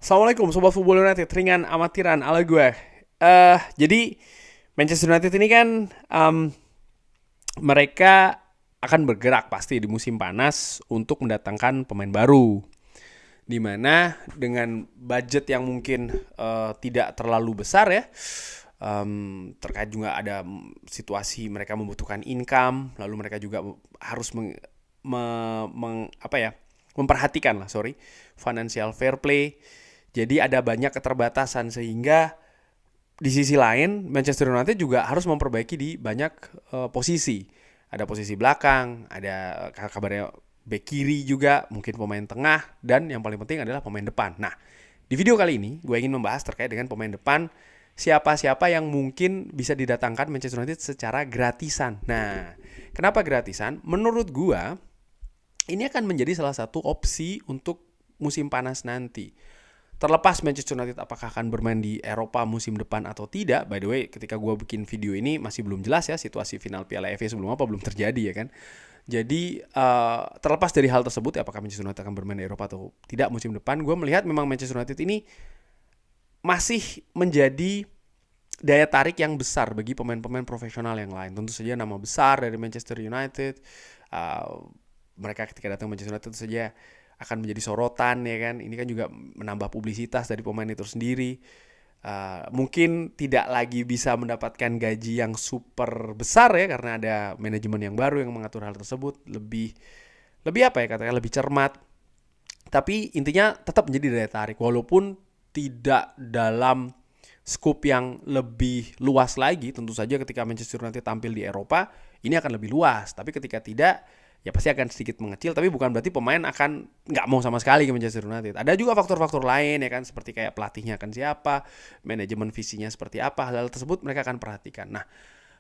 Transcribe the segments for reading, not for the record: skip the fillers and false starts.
Assalamualaikum Sobat Football United, ringan amatiran ala gue. Jadi Manchester United ini kan mereka akan bergerak pasti di musim panas untuk mendatangkan pemain baru. Dimana dengan budget yang mungkin tidak terlalu besar ya, terkait juga ada situasi mereka membutuhkan income, lalu mereka juga harus memperhatikan financial fair play. Jadi ada banyak keterbatasan sehingga di sisi lain Manchester United juga harus memperbaiki di banyak posisi. Ada posisi belakang, ada kabarnya bek kiri juga, mungkin pemain tengah, dan yang paling penting adalah pemain depan. Nah, di video kali ini gue ingin membahas terkait dengan pemain depan, siapa-siapa yang mungkin bisa didatangkan Manchester United secara gratisan. Nah, kenapa gratisan? Menurut gue ini akan menjadi salah satu opsi untuk musim panas nanti. Terlepas Manchester United apakah akan bermain di Eropa musim depan atau tidak. By the way, ketika gue bikin video ini masih belum jelas ya situasi final Piala FA sebelum apa belum terjadi ya kan. Jadi terlepas dari hal tersebut, apakah Manchester United akan bermain di Eropa atau tidak musim depan, gue melihat memang Manchester United ini masih menjadi daya tarik yang besar bagi pemain-pemain profesional yang lain. Tentu saja nama besar dari Manchester United, mereka ketika datang Manchester United tentu saja akan menjadi sorotan ya kan. Ini kan juga menambah publisitas dari pemain itu sendiri. Mungkin tidak lagi bisa mendapatkan gaji yang super besar ya karena ada manajemen yang baru yang mengatur hal tersebut, lebih apa ya katakan lebih cermat. Tapi intinya tetap menjadi daya tarik walaupun tidak dalam skop yang lebih luas lagi. Tentu saja ketika Manchester United tampil di Eropa ini akan lebih luas, tapi ketika tidak ya pasti akan sedikit mengecil, tapi bukan berarti pemain akan nggak mau sama sekali ke Manchester United. Ada juga faktor-faktor lain ya kan, seperti kayak pelatihnya akan siapa, manajemen visinya seperti apa, hal tersebut mereka akan perhatikan. Nah,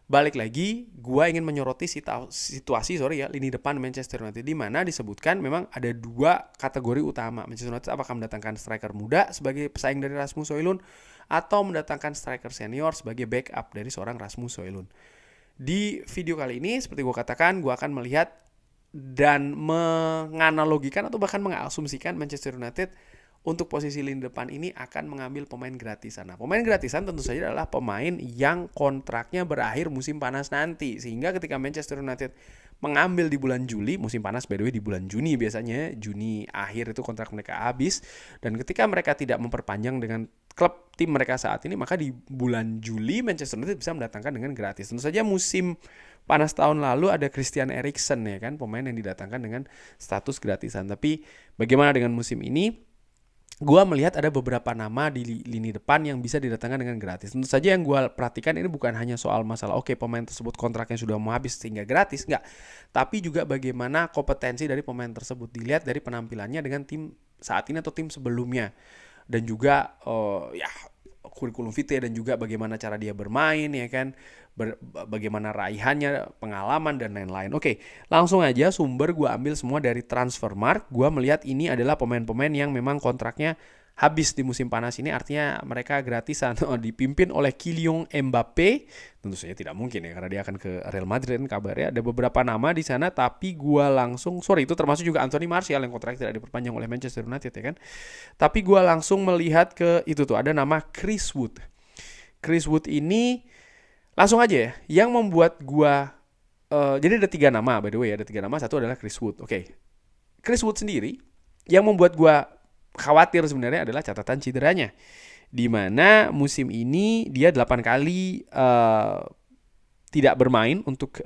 balik lagi, gua ingin menyoroti situasi lini depan Manchester United di mana disebutkan memang ada dua kategori utama. Manchester United apakah mendatangkan striker muda sebagai pesaing dari Rasmus Højlund atau mendatangkan striker senior sebagai backup dari seorang Rasmus Højlund. Di video kali ini seperti gue katakan, gue akan melihat dan menganalogikan atau bahkan mengasumsikan Manchester United untuk posisi lini depan ini akan mengambil pemain gratisan. Nah, pemain gratisan tentu saja adalah pemain yang kontraknya berakhir musim panas nanti. Sehingga ketika Manchester United mengambil di bulan Juli, musim panas by the way di bulan Juni biasanya, Juni akhir itu kontrak mereka habis. Dan ketika mereka tidak memperpanjang dengan klub tim mereka saat ini, maka di bulan Juli Manchester United bisa mendatangkan dengan gratis. Tentu saja musim panas tahun lalu ada Christian Eriksen ya kan, pemain yang didatangkan dengan status gratisan. Tapi bagaimana dengan musim ini? Gua melihat ada beberapa nama di lini depan yang bisa didatangkan dengan gratis. Tentu saja yang gua perhatikan ini bukan hanya soal masalah pemain tersebut kontraknya sudah mau habis sehingga gratis, enggak. Tapi juga bagaimana kompetensi dari pemain tersebut dilihat dari penampilannya dengan tim saat ini atau tim sebelumnya. Dan juga kurikulum vitae dan juga bagaimana cara dia bermain ya kan, bagaimana raihannya, pengalaman dan lain-lain. Oke, langsung aja sumber gue ambil semua dari Transfermarkt. Gue melihat ini adalah pemain-pemain yang memang kontraknya habis di musim panas ini, artinya mereka gratisan. Dipimpin oleh Kylian Mbappe. Tentu saja tidak mungkin ya karena dia akan ke Real Madrid kabarnya. Ada beberapa nama di sana, tapi gue langsung itu termasuk juga Anthony Martial yang kontraknya tidak diperpanjang oleh Manchester United ya kan. Tapi gue langsung melihat ke itu tuh ada nama Chris Wood. Chris Wood ini langsung aja ya, yang membuat gue jadi ada 3 nama by the way, ada 3 nama, satu adalah Chris Wood. Oke. Chris Wood sendiri yang membuat gue khawatir sebenarnya adalah catatan cederanya. Di mana musim ini dia 8 kali tidak bermain untuk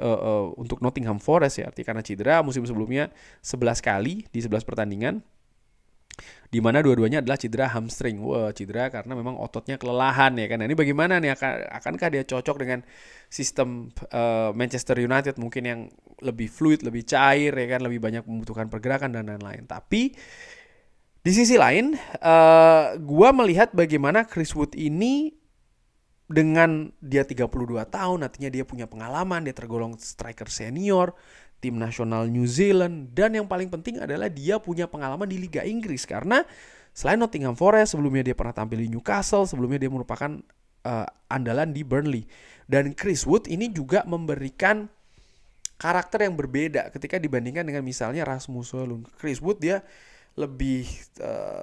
Nottingham Forest ya, artinya karena cedera. Musim sebelumnya 11 kali di 11 pertandingan. Di mana dua-duanya adalah cedera hamstring. Cedera karena memang ototnya kelelahan ya kan. Nah, ini bagaimana nih, akankah dia cocok dengan sistem Manchester United mungkin yang lebih fluid, lebih cair ya kan, lebih banyak membutuhkan pergerakan dan lain-lain. Tapi di sisi lain, gua melihat bagaimana Chris Wood ini dengan dia 32 tahun, artinya dia punya pengalaman, dia tergolong striker senior tim nasional New Zealand, dan yang paling penting adalah dia punya pengalaman di Liga Inggris karena selain Nottingham Forest, sebelumnya dia pernah tampil di Newcastle, sebelumnya dia merupakan andalan di Burnley. Dan Chris Wood ini juga memberikan karakter yang berbeda ketika dibandingkan dengan misalnya Rasmus Højlund. Chris Wood dia lebih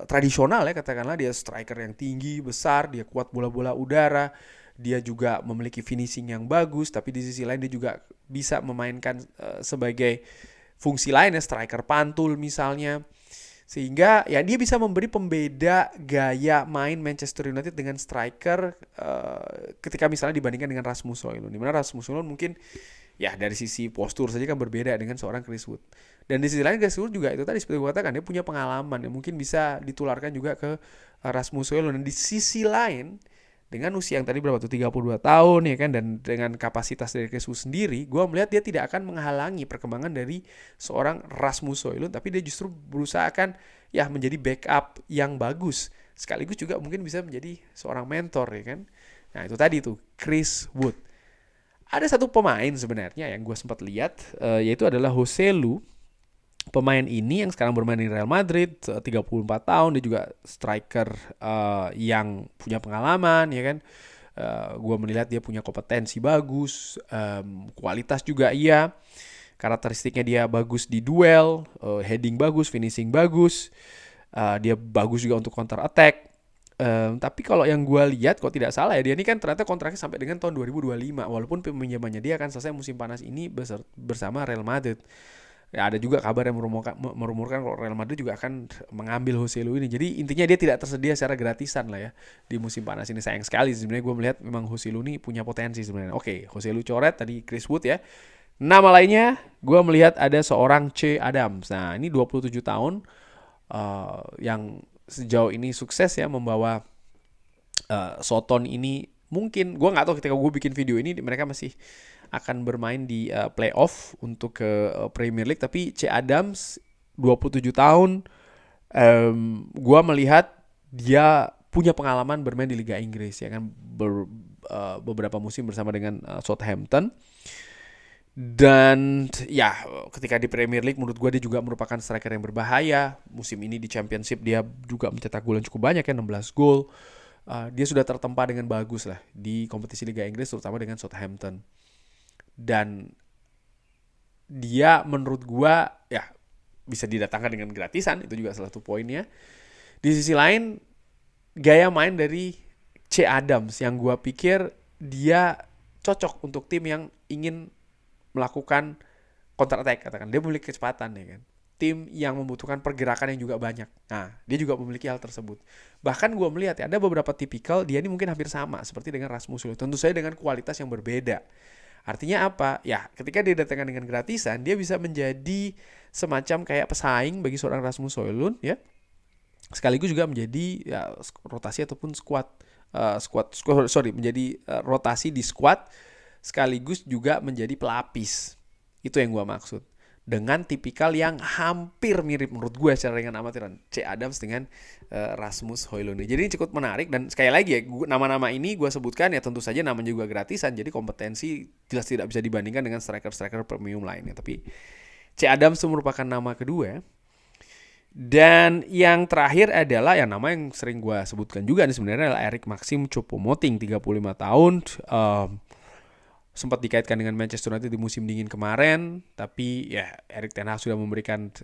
tradisional ya, katakanlah dia striker yang tinggi, besar, dia kuat bola-bola udara, dia juga memiliki finishing yang bagus, tapi di sisi lain dia juga bisa memainkan sebagai fungsi lain ya, striker pantul misalnya. Sehingga ya dia bisa memberi pembeda gaya main Manchester United dengan striker ketika misalnya dibandingkan dengan Rasmus Højlund. Dimana Rasmus Højlund mungkin ya dari sisi postur saja kan berbeda dengan seorang Chris Wood. Dan di sisi lain Chris Wood juga itu tadi seperti gue katakan, dia punya pengalaman yang mungkin bisa ditularkan juga ke Rasmus Højlund. Dan di sisi lain dengan usia yang tadi berapa tuh 32 tahun ya kan, dan dengan kapasitas dari Chris Wood sendiri, gue melihat dia tidak akan menghalangi perkembangan dari seorang Rasmus Højlund, tapi dia justru berusaha akan ya menjadi backup yang bagus, sekaligus juga mungkin bisa menjadi seorang mentor ya kan. Nah itu tadi tuh Chris Wood. Ada satu pemain sebenarnya yang gue sempat lihat, yaitu adalah Joselu. Pemain ini yang sekarang bermain di Real Madrid, 34 tahun, dia juga striker yang punya pengalaman ya kan. Gue melihat dia punya kompetensi bagus, kualitas juga iya. Karakteristiknya dia bagus di duel, heading bagus, finishing bagus. Dia bagus juga untuk counter attack. Tapi kalau yang gue lihat kok tidak salah ya, dia ini kan ternyata kontraknya sampai dengan tahun 2025, walaupun peminjamannya dia akan selesai musim panas ini bersama Real Madrid. Ya, ada juga kabar yang merumorkan kalau Real Madrid juga akan mengambil Joselu ini. Jadi intinya dia tidak tersedia secara gratisan lah ya di musim panas ini. Sayang sekali sebenarnya, gue melihat memang Joselu ini punya potensi sebenarnya. Oke, Joselu coret, tadi Chris Wood ya. Nama lainnya gue melihat ada seorang Che Adams. Nah ini 27 tahun yang sejauh ini sukses ya membawa Soton ini. Mungkin gue nggak tahu ketika gue bikin video ini mereka masih akan bermain di playoff untuk ke Premier League, tapi Che Adams 27 tahun, gue melihat dia punya pengalaman bermain di Liga Inggris ya kan, beberapa musim bersama dengan Southampton. Dan ya ketika di Premier League menurut gue dia juga merupakan striker yang berbahaya. Musim ini di Championship dia juga mencetak gol yang cukup banyak ya, 16 gol. Dia sudah tertempa dengan bagus lah di kompetisi Liga Inggris, terutama dengan Southampton. Dan dia menurut gua ya bisa didatangkan dengan gratisan, itu juga salah satu poinnya. Di sisi lain gaya main dari Che Adams yang gua pikir dia cocok untuk tim yang ingin melakukan counter attack, katakan dia memiliki kecepatan ya kan, tim yang membutuhkan pergerakan yang juga banyak. Nah dia juga memiliki hal tersebut. Bahkan gue melihat ya ada beberapa tipikal dia ini mungkin hampir sama seperti dengan Rasmus Højlund, tentu saja dengan kualitas yang berbeda. Artinya apa? Ya, ketika dia datangkan dengan gratisan, dia bisa menjadi semacam kayak pesaing bagi seorang Rasmus Højlund ya. Sekaligus juga menjadi ya, rotasi ataupun menjadi rotasi di squad, sekaligus juga menjadi pelapis. Itu yang gue maksud. Dengan tipikal yang hampir mirip menurut gue secara ringan amatiran, Che Adams dengan Rasmus Højlund. Jadi ini cukup menarik, dan sekali lagi ya nama-nama ini gue sebutkan ya tentu saja namanya juga gratisan, jadi kompetensi jelas tidak bisa dibandingkan dengan striker-striker premium lainnya. Tapi Che Adams itu merupakan nama kedua. Dan yang terakhir adalah yang nama yang sering gue sebutkan juga nih sebenarnya adalah Eric Maxim Choupo-Moting, 35 tahun. Sempat dikaitkan dengan Manchester United di musim dingin kemarin, tapi ya Erik ten Hag sudah memberikan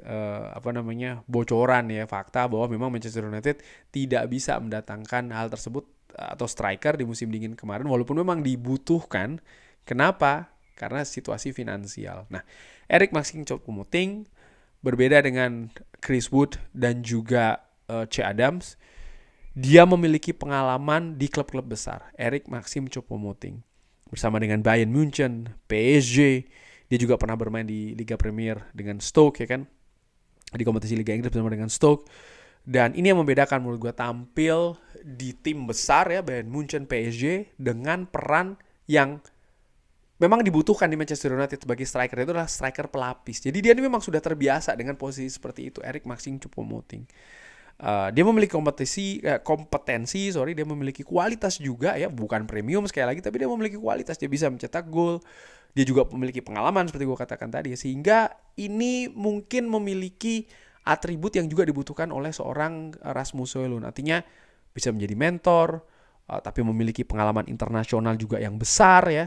bocoran ya, fakta bahwa memang Manchester United tidak bisa mendatangkan hal tersebut atau striker di musim dingin kemarin, walaupun memang dibutuhkan. Kenapa? Karena situasi finansial. Nah, Eric Maxim Choupo-Moting berbeda dengan Chris Wood dan juga Che Adams. Dia memiliki pengalaman di klub-klub besar. Eric Maxim Choupo-Moting bersama dengan Bayern Munchen, PSG. Dia juga pernah bermain di Liga Premier dengan Stoke ya kan, di kompetisi Liga Inggris bersama dengan Stoke. Dan ini yang membedakan menurut gue, tampil di tim besar ya, Bayern Munchen, PSG, dengan peran yang memang dibutuhkan di Manchester United sebagai striker, itu adalah striker pelapis. Jadi dia ini memang sudah terbiasa dengan posisi seperti itu, Eric Maxim Choupo-Moting. Dia memiliki kompetensi, dia memiliki kualitas juga ya, bukan premium sekali lagi, tapi dia memiliki kualitas, dia bisa mencetak gol, dia juga memiliki pengalaman seperti gue katakan tadi, sehingga ini mungkin memiliki atribut yang juga dibutuhkan oleh seorang Rasmus Højlund. Artinya bisa menjadi mentor, tapi memiliki pengalaman internasional juga yang besar ya,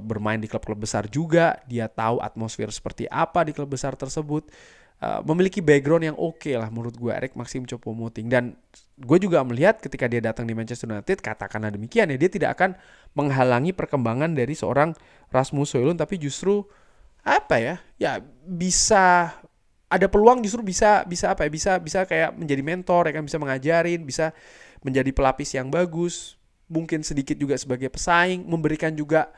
bermain di klub-klub besar juga, dia tahu atmosfer seperti apa di klub besar tersebut. memiliki background yang oke lah menurut gue, Eric Maxim Choupo-Moting. Dan gue juga melihat ketika dia datang di Manchester United, katakanlah demikian ya, dia tidak akan menghalangi perkembangan dari seorang Rasmus Højlund, tapi justru bisa ada peluang, justru bisa kayak menjadi mentor ya kan, bisa mengajarin, bisa menjadi pelapis yang bagus, mungkin sedikit juga sebagai pesaing, memberikan juga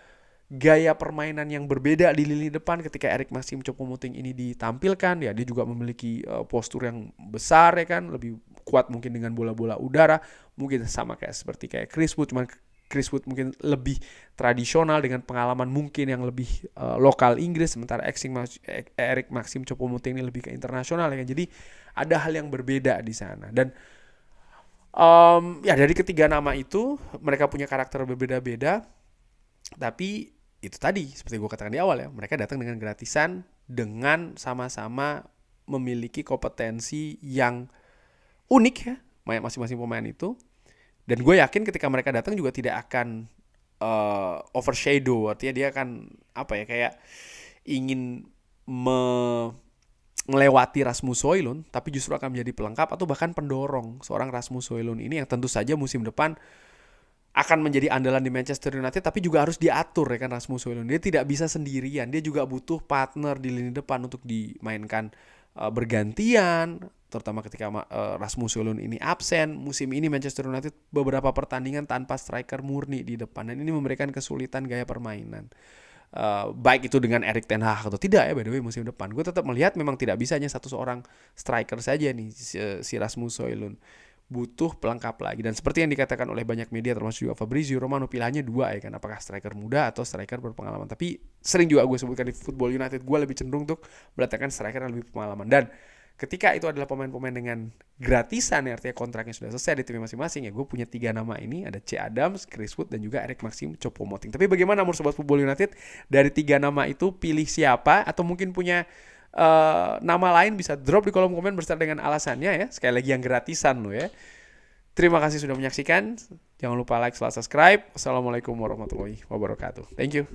gaya permainan yang berbeda di lini depan ketika Eric Maxim Choupo-Moting ini ditampilkan. Ya, dia juga memiliki postur yang besar ya kan, lebih kuat mungkin dengan bola-bola udara, mungkin sama kayak Chris Wood, cuman Chris Wood mungkin lebih tradisional dengan pengalaman mungkin yang lebih lokal Inggris, sementara Eric Maxim Choupo-Moting ini lebih ke internasional ya kan. Jadi ada hal yang berbeda di sana. Dan ya dari ketiga nama itu mereka punya karakter berbeda-beda, tapi itu tadi seperti gue katakan di awal ya, mereka datang dengan gratisan, dengan sama-sama memiliki kompetensi yang unik ya masing-masing pemain itu. Dan gue yakin ketika mereka datang juga tidak akan overshadow, artinya dia akan kayak ingin melewati Rasmus Højlund, tapi justru akan menjadi pelengkap atau bahkan pendorong seorang Rasmus Højlund ini yang tentu saja musim depan akan menjadi andalan di Manchester United, tapi juga harus diatur ya kan Rasmus Højlund. Dia tidak bisa sendirian, dia juga butuh partner di lini depan untuk dimainkan bergantian, terutama ketika Rasmus Højlund ini absen. Musim ini Manchester United beberapa pertandingan tanpa striker murni di depan, dan ini memberikan kesulitan gaya permainan. Baik itu dengan Erik ten Hag atau tidak ya, by the way musim depan gue tetap melihat memang tidak bisa hanya satu seorang striker saja nih si Rasmus Højlund, butuh pelengkap lagi. Dan seperti yang dikatakan oleh banyak media termasuk juga Fabrizio Romano, pilihannya dua ya kan, apakah striker muda atau striker berpengalaman. Tapi sering juga gue sebutkan di Football United, gue lebih cenderung untuk meletakkan striker yang lebih pengalaman. Dan ketika itu adalah pemain-pemain dengan gratisan ya, artinya kontraknya sudah selesai di tim masing-masing, ya gue punya 3 nama ini, ada Che Adams, Chris Wood, dan juga Eric Maxim Choupo-Moting. Tapi bagaimana menurut Sobat Football United? Dari 3 nama itu pilih siapa? Atau mungkin punya nama lain, bisa drop di kolom komen beserta dengan alasannya ya. Sekali lagi yang gratisan lo ya. Terima kasih sudah menyaksikan. Jangan lupa like, subscribe. Assalamualaikum warahmatullahi wabarakatuh. Thank you.